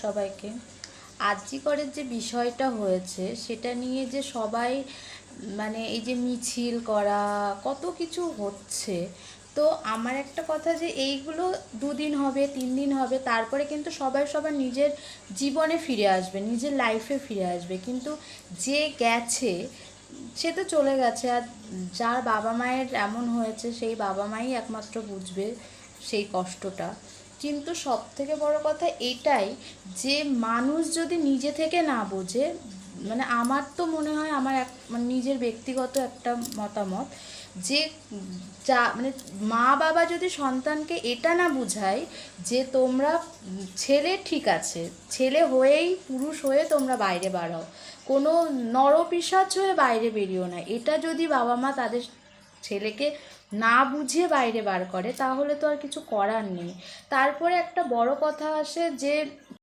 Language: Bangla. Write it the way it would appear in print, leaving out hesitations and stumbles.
সবাইকে। আরজি করের যে বিষয়টা হয়েছে সেটা নিয়ে যে সবাই মানে এই যে মিছিল করা কত কিছু হচ্ছে, তো আমার একটা কথা যে এইগুলো 2 দিন হবে 3 দিন হবে, তারপরে কিন্তু সবাই সবার নিজের জীবনে ফিরে আসবে, নিজের লাইফে ফিরে আসবে। কিন্তু যে গেছে সে তো চলে গেছে, আর যার বাবা মায়ের এমন হয়েছে সেই বাবা মাই একমাত্র বুঝবে সেই কষ্টটা। কিন্তু সব থেকে বড় কথা এটাই যে মানুষ যদি নিজে থেকে না বোঝে, মানে আমার তো মনে হয়, আমার এক মানে নিজের ব্যক্তিগত একটা মতামত যে যা মানে মা বাবা যদি সন্তানকে এটা না বুঝায় যে তোমরা ছেলে ঠিক আছে, ছেলে হয়েই পুরুষ হয়ে তোমরা বাইরে বাড়াও, কোনো নরপিশাচ হয়ে বাইরে বেরিও না, এটা যদি বাবা মা তাদের ছেলেকে না বুঝিয়ে বাইরে বার করে তাহলে তো আর কিছু করার নেই। তারপরে একটা বড় কথা আসে যে